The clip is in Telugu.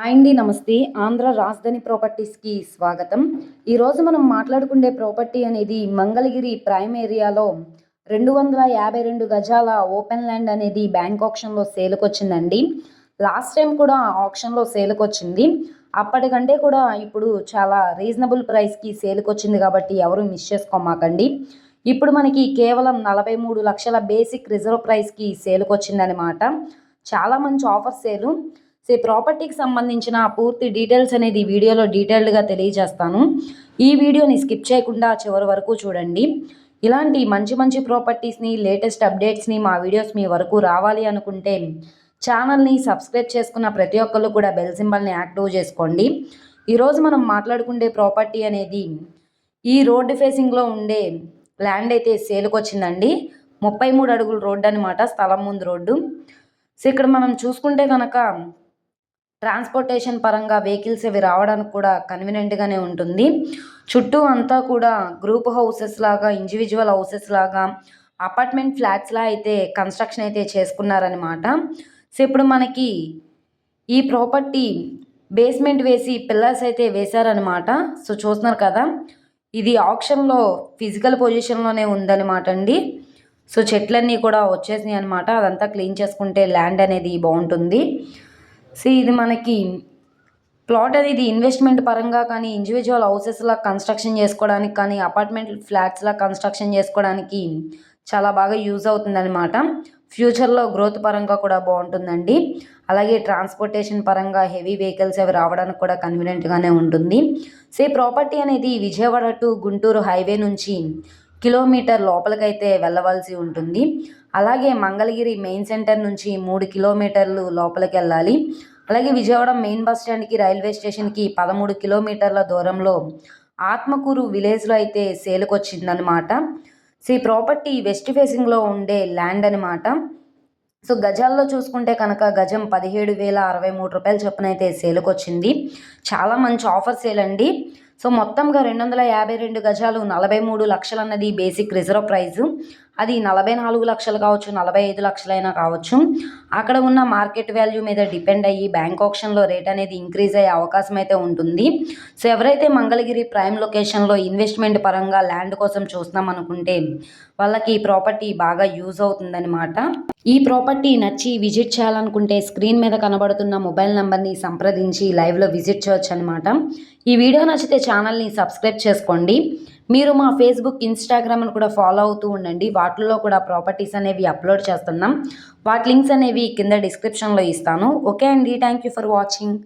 అండి నమస్తే. ఆంధ్ర రాజధాని ప్రాపర్టీస్‌కి స్వాగతం. ఈరోజు మనం మాట్లాడుకునే ప్రాపర్టీ అనేది మంగళగిరి ప్రైమ్ ఏరియాలో 252 గజాల ఓపెన్ ల్యాండ్ అనేది బ్యాంక్ ఆక్షన్‌లో సేల్‌కొచ్చిందండి. లాస్ట్ టైం కూడా ఆక్షన్‌లో సేల్‌కొచ్చింది. అప్పటికంటే కూడా ఇప్పుడు చాలా రీజనబుల్ ప్రైస్‌కి సేల్‌కొచ్చింది కాబట్టి ఎవరు మిస్ చేసుకోమాకండి. ఇప్పుడు మనకి కేవలం 43 లక్షల బేసిక్ రిజర్వ్ ప్రైస్‌కి సేల్‌కొచ్చిందనమాట. చాలా మంచి ఆఫర్ సేలు. ఈ ప్రాపర్టీకి సంబంధించిన పూర్తి డీటెయిల్స్ అనేది వీడియోలో డీటెయిల్డ్‌గా తెలియజేస్తాను. ఈ వీడియోని స్కిప్ చేయకుండా చివరి వరకు చూడండి. ఇలాంటి మంచి మంచి ప్రాపర్టీస్‌ని, లేటెస్ట్ అప్డేట్స్‌ని మా వీడియోస్ మీ వరకు రావాలి అనుకుంటే ఛానల్‌ని సబ్స్క్రైబ్ చేసుకున్న ప్రతి ఒక్కళ్ళు కూడా బెల్ సింబల్‌ని యాక్టివ్ చేసుకోండి. ఈరోజు మనం మాట్లాడుకునే ప్రాపర్టీ అనేది ఈ రోడ్డు ఫేసింగ్‌లో ఉండే ల్యాండ్ అయితే సేల్‌కొచ్చిందండి. 33 అడుగుల రోడ్డు అనమాట. స్థలం ముందు రోడ్డు. సో, ఇక్కడ మనం చూసుకుంటే గనక ట్రాన్స్‌పోర్టేషన్ పరంగా వెహికల్స్ అవి రావడానికి కూడా కన్వీనియంట్‌గానే ఉంటుంది. చుట్టూ అంతా కూడా గ్రూప్ హౌసెస్ లాగా, ఇండివిడ్యువల్ హౌసెస్ లాగా, అపార్ట్మెంట్ ఫ్లాట్స్‌లా అయితే కన్‌స్ట్రక్షన్ అయితే చేసుకున్నారనమాట. సో, ఇప్పుడు మనకి ఈ ప్రాపర్టీ బేస్మెంట్ వేసి పిల్లర్స్ అయితే వేశారనమాట. సో, చూస్తున్నారు కదా! ఇది ఆక్షన్‌లో ఫిజికల్ పొజిషన్‌లోనే ఉందనమాట అండి. సో, చెట్లన్నీ కూడా వచ్చేసినాయి అనమాట. అదంతా క్లీన్ చేసుకుంటే ల్యాండ్ అనేది బావుంటుంది. సో, ఇది మనకి ప్లాట్ అనేది ఇన్వెస్ట్మెంట్ పరంగా కానీ, ఇండివిడ్యువల్ హౌసెస్‌లా కన్‌స్ట్రక్షన్ చేసుకోవడానికి కానీ, అపార్ట్మెంట్ ఫ్లాట్స్‌లా కన్‌స్ట్రక్షన్ చేసుకోవడానికి చాలా బాగా యూజ్ అవుతుందనమాట. ఫ్యూచర్‌లో గ్రోత్ పరంగా కూడా బావుంటుందండి. అలాగే ట్రాన్స్‌పోర్టేషన్ పరంగా హెవీ వెహికల్స్ అవి రావడానికి కూడా కన్వీనియంట్‌గానే ఉంటుంది. సో, ఈ ప్రాపర్టీ అనేది విజయవాడ టు గుంటూరు హైవే నుంచి కిలోమీటర్ లోపలికైతే వెళ్ళవలసి ఉంటుంది. అలాగే మంగళగిరి మెయిన్ సెంటర్ నుంచి 3 కిలోమీటర్లు లోపలికెళ్ళాలి. అలాగే విజయవాడ మెయిన్ బస్ స్టాండ్‌కి, రైల్వే స్టేషన్‌కి 13 కిలోమీటర్ల దూరంలో ఆత్మకూరు విలేజ్‌లో అయితే సేల్‌కొచ్చిందనమాట. సో, ఈ ప్రాపర్టీ వెస్ట్ ఫేసింగ్‌లో ఉండే ల్యాండ్ అనమాట. సో, గజాల్లో చూసుకుంటే కనుక గజం 17,063 చొప్పున అయితే సేల్‌కొచ్చింది. చాలా మంచి ఆఫర్ సేల్ అండి. సో, మొత్తంగా 252 గజాలు 43 లక్షలన్నది బేసిక్ రిజర్వ్ ప్రైజు. అది 44 లక్షలు కావచ్చు, 45 లక్షలైనా కావచ్చు. అక్కడ ఉన్న మార్కెట్ వాల్యూ మీద డిపెండ్ అయ్యి బ్యాంక్ ఆక్షన్‌లో రేట్ అనేది ఇంక్రీజ్ అయ్యే అవకాశం అయితే ఉంటుంది. సో, ఎవరైతే మంగళగిరి ప్రైమ్ లొకేషన్‌లో ఇన్వెస్ట్మెంట్ పరంగా ల్యాండ్ కోసం చూస్తున్నాం అనుకుంటే వాళ్ళకి ఈ ప్రాపర్టీ బాగా యూజ్ అవుతుందనమాట. ఈ ప్రాపర్టీ నచ్చి విజిట్ చేయాలనుకుంటే స్క్రీన్ మీద కనబడుతున్న మొబైల్ నంబర్‌ని సంప్రదించి లైవ్‌లో విజిట్ చేయొచ్చనమాట. ఈ వీడియో నచ్చితే ఛానల్‌ని సబ్స్క్రైబ్ చేసుకోండి. మీరు మా ఫేస్‌బుక్, ఇన్‌స్టాగ్రామ్‌ను కూడా ఫాలో అవుతూ ఉండండి. వాటిల్లో కూడా ప్రాపర్టీస్ అనేవి అప్‌లోడ్ చేస్తున్నాం. వాటి లింక్స్ అనేవి కింద డిస్క్రిప్షన్‌లో ఇస్తాను. ఓకే అండి. Thank you for watching.